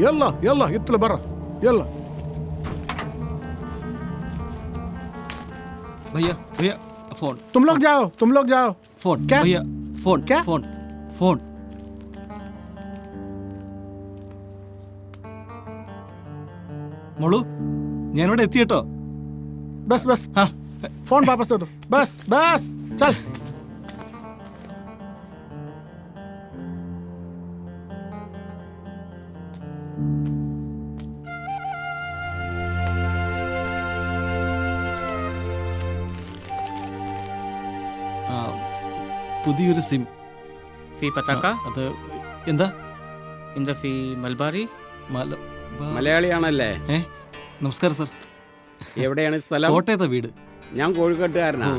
يلا يلا يطلع برا يلا. भैया भैया फोन. तुम लोग जाओ. फोन क्या? भैया फोन क्या? फोन. മോളു ഞാനിവിടെ എത്തി കേട്ടോ. बस फोन वापस दे दो. बस चल. പുതിയൊരു സിം. ഫീ പത്താക്ക അത് എന്താ? ഇന്ത ഫീ മൽബാരി. മലയാളിയാണല്ലേ? നമസ്കാരം സർ. എവിടെയാണ് സ്ഥലം? കോട്ടയത്തെ വീട്. ഞാൻ കോഴിക്കോട്ടുകാരനാ.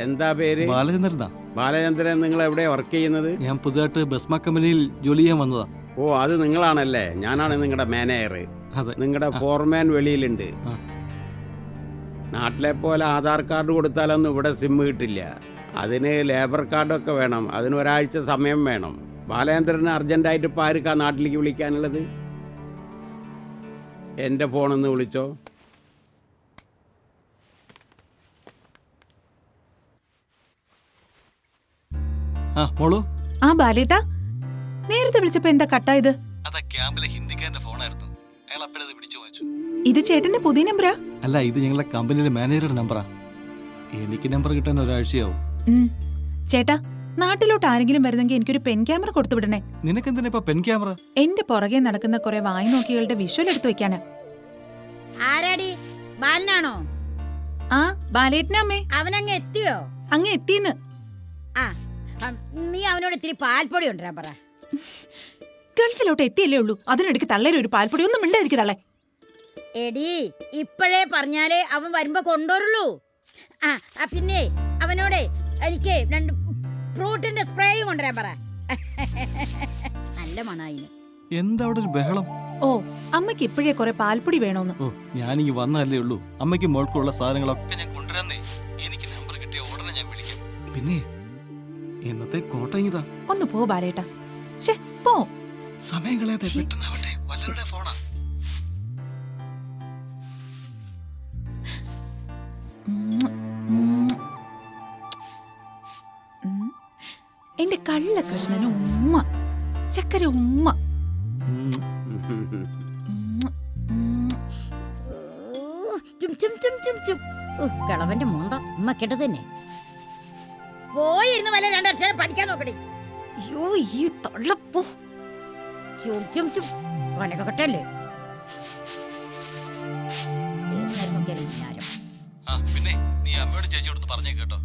എന്താ പേര്? ബാലചന്ദ്രനാ. ബാലചന്ദ്രൻ. നിങ്ങൾ എവിടെ വർക്ക് ചെയ്യുന്നത്? ഞാൻ പുതുതായിട്ട് ബസ്മ കമ്പനിയിൽ ജോലി ചെയ്യാൻ വന്നതാ. ഓ, അത് നിങ്ങളാണല്ലേ. ഞാനാണ് നിങ്ങളുടെ മാനേജർ. അതെ. നിങ്ങളുടെ ഫോർമാൻ വെളിയിലുണ്ട്. നാട്ടിലെ പോലെ ആധാർ കാർഡ് കൊടുത്താലൊന്നും ഇവിടെ സിം കിട്ടില്ല. അതിന് ലേബർ കാർഡൊക്കെ വേണം. അതിന് ഒരാഴ്ച സമയം വേണം. ബാലചന്ദ്രന് അർജൻറ്റായിട്ട് ഇപ്പോൾ ആർക്കാ നാട്ടിലേക്ക് വിളിക്കാനുള്ളത്? എൻ്റെ ഫോണൊന്ന് വിളിച്ചോ. മോളു. ബാലേട്ടാ, നേരത്തെ വിളിച്ചപ്പോ എന്താ കട്ടായത്? അതാ ക്യാമ്പിലെ ഹിന്ദിക്കാരന്റെ ഫോണായിരുന്നു. അയാൾ അപ്പോഴത് പിടിച്ചു വാങ്ങിച്ചു. ഇത് ചേട്ടന്റെ പുതിയ നമ്പറാ? അല്ല, ഇത് ഞങ്ങളുടെ കമ്പനിയിലെ മാനേജറുടെ നമ്പറാ. എനിക്ക് നമ്പർ കിട്ടാൻ ഒരാഴ്ചയാവും. ചേട്ടാ, നാട്ടിലോട്ട് ആരെങ്കിലും വരുന്നെങ്കിൽ എനിക്കൊരു പെൻ ക്യാമറ കൊടുത്തു വിടണേ. നിനക്കെന്തിനാ ഇപ്പൊ പെൻ ക്യാമറ? എന്റെ പുറകെ നടക്കുന്ന കുറെ വായി നോക്കികളുടെ വിഷ്വൽ എടുത്തു വെക്കാനാ. ആരാടി? ബാലനാണോ? ബാലേട്ടനമ്മേ. അവനങ്ങ് എത്തിയോ? അങ്ങ് എത്തിന്ന്. നീ അവനോട് ഇത്തിരി പാൽപ്പൊടി കൊണ്ടുവരാൻ പറ. ഗൾഫിലോട്ട് എത്തിയല്ലേ ഉള്ളൂ, അതിനിടയ്ക്ക് തള്ളേരെ ഒരു പാൽപ്പൊടി ഒന്നും മിണ്ടായിരിക്കും തള്ളേ. എടി, ഇപ്പോഴേ പറഞ്ഞാലേ അവൻ വരുമ്പോ കൊണ്ടുവരുള്ളൂ. പിന്നെ അവനോടെ എനിക്ക് 2 ഫ്രൂട്ടിന്റെ സ്പ്രേയും കൊണ്ടുവരാൻ പറ. നല്ല മണായിന്. എന്താ അവിടെ ഒരു ബഹളം? അമ്മയ്ക്ക് ഇപ്പോഴേ കുറെ പാൽപ്പൊടി വേണോന്ന്. ഞാനിങ്ങ് വന്നല്ലേ ഉള്ളൂ. അമ്മയ്ക്ക് മോൾക്കുള്ള സാധനങ്ങളൊക്കെ ഞാൻ കൊണ്ടുവരാന്നേ. എനിക്ക് നമ്പർ കിട്ടിയ ഉടനെ ഞാൻ വിളിക്കാം. പിന്നെ എന്നത്തെ കോട്ടയം ഇതാ. ഒന്ന് പോ ബാലേട്ടാ. പോ. സമയം കളയാതെ പെട്ടെന്നാവട്ടെ. വല്ലവരുടെ ഫോണാ. എന്റെ കള്ള കൃഷ്ണന് ഉമ്മ, ചക്കര ഉമ്മ. കളവന്റെ മോന്ത ഉമ്മ കേട്ടത് തന്നെ. പോയിരുന്ന് വല്ല 2 അക്ഷരം പഠിക്കാൻ നോക്കടി. അയ്യോ, ഈ തള്ളപ്പോ. കൊട്ടല്ലേ. പിന്നെ നീ അമ്മയോട് ചേച്ചിയോട് പറഞ്ഞേ കേട്ടോ.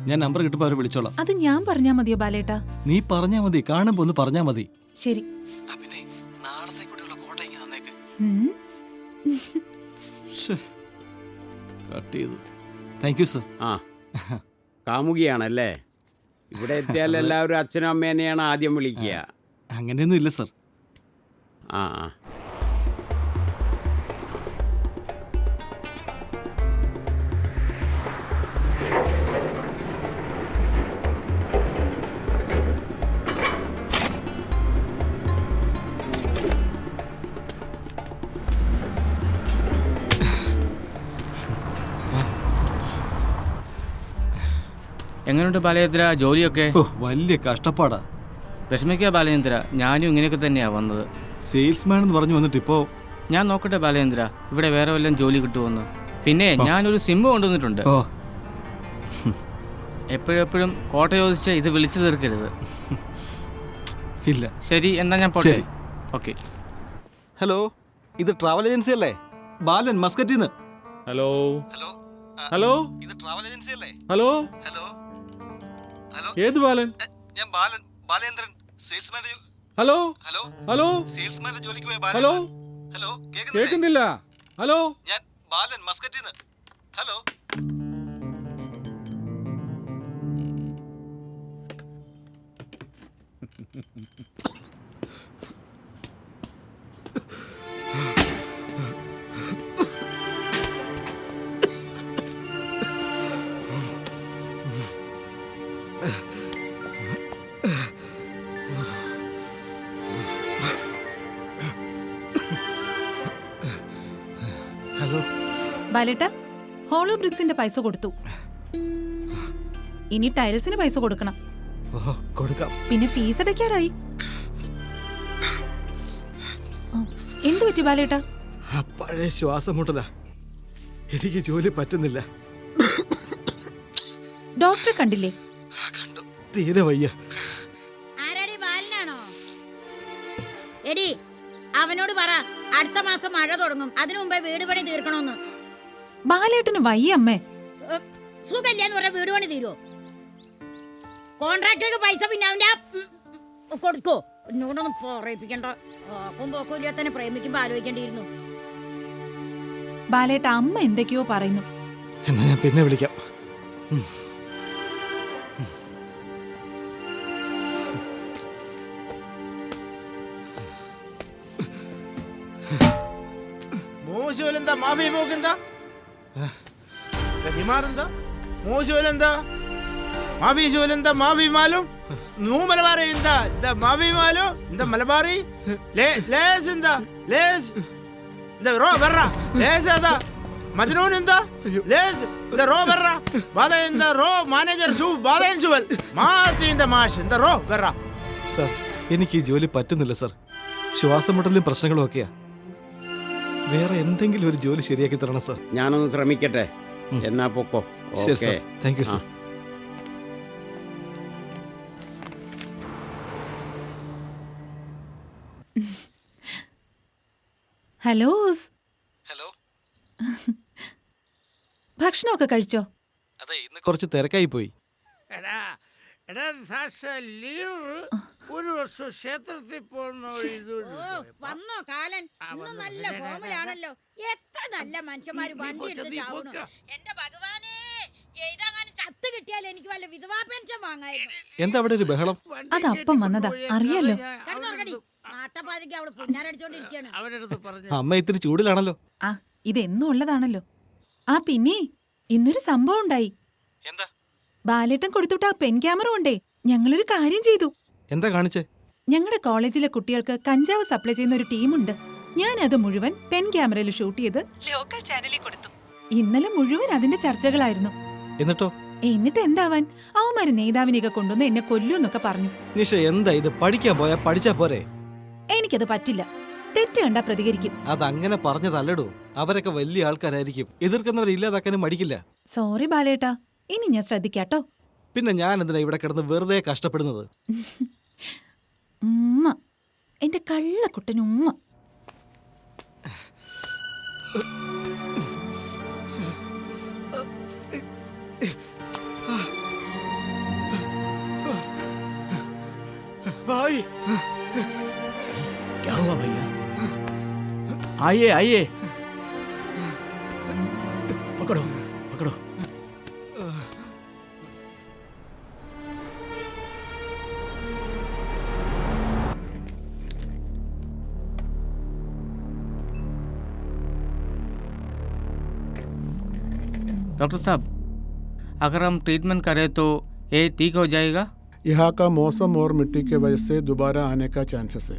ഞാൻ നമ്പർ കിട്ടുമ്പോ അവരെ വിളിച്ചോളാം. അത് ഞാൻ പറഞ്ഞാ മതിയോ ബാലേട്ടാ? നീ പറഞ്ഞാ മതി. കാണുമ്പോ ഒന്ന് പറഞ്ഞാ മതി. ശരി. പിന്നെ നാളത്തേക്കുള്ള കോട്ട ഇങ്ങനെ തന്നേക്ക്. കട്ട് ചെയ്തു. Thank you sir. കാമുകിയാണല്ലേ? ഇവിടെ എത്തിയാൽ എല്ലാവരും അച്ഛനും അമ്മേനെയാണ് ആദ്യം വിളിക്കുക. അങ്ങനെയൊന്നും ഇല്ല സർ. എങ്ങനെയുണ്ട് ബാലചന്ദ്ര ജോലിയൊക്കെ? വലിയ കഷ്ടപ്പാടാ. വിഷമിക്കുക ബാലചന്ദ്ര, ഞാനും ഇങ്ങനെയൊക്കെ തന്നെയാ വന്നത്. സെയിൽസ്മാൻ എന്ന് പറഞ്ഞു വന്നിട്ട് ഇപ്പോ ഞാൻ നോക്കട്ടെ ബാലചന്ദ്ര, ഇവിടെ വേറെ വല്ലതും ജോലി കിട്ടുമെന്ന്. പിന്നെ ഞാനൊരു സിം കൊണ്ടുവന്നിട്ടുണ്ട്. എപ്പോഴും കോട്ട ചോദിച്ച് ഇത് വിളിച്ചു തീർക്കരുത്. ഇല്ല. ശരി, എന്നാ ഞാൻ പോട്ടെ. ഓക്കെ. ഹലോ, ഇത് ട്രാവൽ ഏജൻസി അല്ലേ? ബാലൻ മസ്കറ്റിന്ന്. ഹലോ ഹലോ, ഇത് ട്രാവൽ ഏജൻസി അല്ലേ? ഹലോ ഹലോ ഹലോ, ഏത് ബാലൻ? ഞാൻ Balan, Balendran, salesman. Hello hello hello, സെയിൽസ്മാന്റെ ജോലിക്ക് പോയ ബാലൻ. ഹലോ ഹലോ, കേൾക്കുന്നില്ല. ഹലോ, ഞാൻ ബാലൻ മസ്കറ്റിന്ന്. ഹലോ. ബാലേട്ട ഹോളോ ബ്രിക്സിന്റെ പൈസ കൊടുത്തു. ഇനി ടൈൽസിന് പൈസ കൊടുക്കണം. ഓ കൊടുക്കാം. പിന്നെ ഫീസ് അടയ്ക്കാറായി. എന്തു പറ്റി ബാലേട്ട? ആ പഴയ ശ്വാസം മുട്ടല, എനിക്ക് ജോലി പറ്റുന്നില്ല. ഡോക്ടറെ കണ്ടില്ലേ? കണ്ടു, തീരെ വയ്യ. ആരാടി ബാലനാണോ? എടി അവനോട് പറ അടുത്ത മാസം മഴ തുടങ്ങും, അതിനു മുമ്പേ വീട് പണി തീർക്കണോന്ന്. ബാലേട്ടന് വയ്യ അമ്മേ. സുഖമില്ലാന്ന് പറഞ്ഞ വീട് പണി തീരുവോ? കോൺട്രാക്ടർക്ക് പൈസ പിന്നെ അവന്റെ കൊടുക്കോ? എന്നോടൊന്നും പറയിപ്പിക്കണ്ട. ആക്കും പോക്കും ഇല്ലാതെ തന്നെ പ്രേമിക്കുമ്പോ ആലോചിക്കേണ്ടിയിരുന്നു. ബാലേട്ട അമ്മ എന്തൊക്കെയോ പറയുന്നു. എന്നാ ഞാൻ പിന്നെ വിളിക്കാം. മോശമല്ലെന്താ മാഫി മോക്കെന്താ ഹിമാറെന്താ മോശമല്ലെന്താ മാഫി ശോലെന്താ മാഫി മാലും നൂ മലബാറി എന്താ എന്താ മാഫി മാലു എന്താ മലബാറി ലേസ് എന്താ ലേസ് എന്താ റോ വെറ ലേസ് അതാ മജ്നൂൻ എന്താ ലേസ് എന്താ റോ വെറ ബാദ എന്താ റോ മാനേജർ ഷൂ ബാദൻ ഷുവൽ മാസ്തി എന്താ മാഷ് എന്താ റോ വെറ. സാർ, എനിക്ക് ഈ ജോലി പറ്റുന്നില്ല സാർ. ശ്വാസം മുട്ടലും പ്രശ്നങ്ങളും ഒക്കെയാ. വേറെ എന്തെങ്കിലും ഒരു ജോലി ശരിയാക്കി തരണം സാർ. ഞാനൊന്ന് ശ്രമിക്കട്ടെ. എന്നാ പൊക്കോ. ശരി sir, thank you sir. Hello. Hello. ഭക്ഷണമൊക്കെ കഴിച്ചോ? അതെ, ഇന്ന് കുറച്ച് തിരക്കായി പോയി. ഒരു വർഷം ക്ഷേത്രത്തിൽ വന്നോ കാലൻ? ഇന്ന് നല്ല ഫോമിലാണല്ലോ. എത്ര നല്ല മനുഷ്യന്മാര് വണ്ടി എടുത്ത് ചാവുന്നു. എന്റെ ഭഗവാനേ, എഴുതാങ്ങാനും ചത്ത് കിട്ടിയാൽ എനിക്ക് വല്ല വിധവാ പെൻഷൻ വാങ്ങായിരുന്നു. എന്താ അവിടെ ഒരു ബഹളം? അത് അപ്പം വന്നതാ, അറിയാലോ. ആട്ടപ്പാതിക്ക് അവള് പുന്നാരടിച്ചോണ്ടിരിക്കുകയാണ്. അമ്മ ഇത്തിരി ചൂടിലാണല്ലോ. ആ, ഇതെന്നും ഉള്ളതാണല്ലോ. ആ പിന്നെ ഇന്നൊരു സംഭവം ഉണ്ടായി. എന്താ? ബാലേട്ടൻ കൊടുത്തുവിട്ട ആ പെൻ ക്യാമറ കൊണ്ടേ ഞങ്ങളൊരു കാര്യം ചെയ്തു. എന്താ കാണിച്ചേ? ഞങ്ങളുടെ കോളേജിലെ കുട്ടികൾക്ക് കഞ്ചാവ് സപ്ലൈ ചെയ്യുന്ന ഒരു ടീമുണ്ട്. ഞാൻ അത് മുഴുവൻ പെൻ ക്യാമറയിൽ ഷൂട്ട് ചെയ്ത് ലോക്കൽ ചാനലിൽ കൊടുത്തു. ഇന്നലെ മുഴുവൻ അതിന്റെ ചർച്ചകളായിരുന്നു. എന്നിട്ടോ? എന്നിട്ട് എന്താവാൻ, അവന്മാര് നേതാവിനെയൊക്കെ കൊണ്ടുവന്ന് എന്നെ കൊല്ലൂന്നൊക്കെ പറഞ്ഞു. നിഷ, എന്താ ഇത്? പഠിക്കാൻ പോയാ പഠിച്ചാ പോരെ? എനിക്കത് പറ്റില്ല. തെറ്റ് കണ്ടാ പ്രതികരിക്കും. അതങ്ങനെ പറഞ്ഞതല്ലടോ. അവരൊക്കെ വലിയ ആൾക്കാരായിരിക്കും. എതിർക്കുന്നവരെ ഇല്ലാതാക്കാനും മടിക്കില്ല. സോറി ബാലേട്ടാ, ഇനി ഞാൻ ശ്രദ്ധിക്കാട്ടോ. പിന്നെ ഞാൻ എന്തിനാ ഇവിടെ കിടന്ന് വെറുതെ കഷ്ടപ്പെടുന്നത്? ഉമ്മ, എന്റെ കള്ളക്കുട്ടനുമ്മ. भाई, क्या हुआ भैया? आइए आइए, पकड़ो पकड़ो. डॉक्टर साहब, अगर हम ट्रीटमेंट करें तो ये ठीक हो जाएगा? यहाँ का मौसम और मिट्टी के वजह से दोबारा आने का चांसेस है.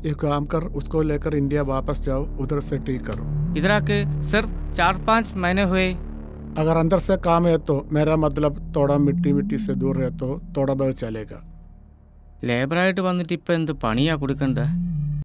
एक काम कर, उसको लेकर इंडिया वापस जाओ, उधर से ठीक करो. इधर आके सिर्फ 4-5 महीने हुए. अगर अंदर से काम है तो मेरा मतलब थोड़ा मिट्टी से दूर रहे तो थोड़ा बहुत चलेगा. ലേബറായിട്ട് വന്നിട്ട് ഇപ്പം എന്ത് പണിയാ കൊടുക്കണ്ടേ?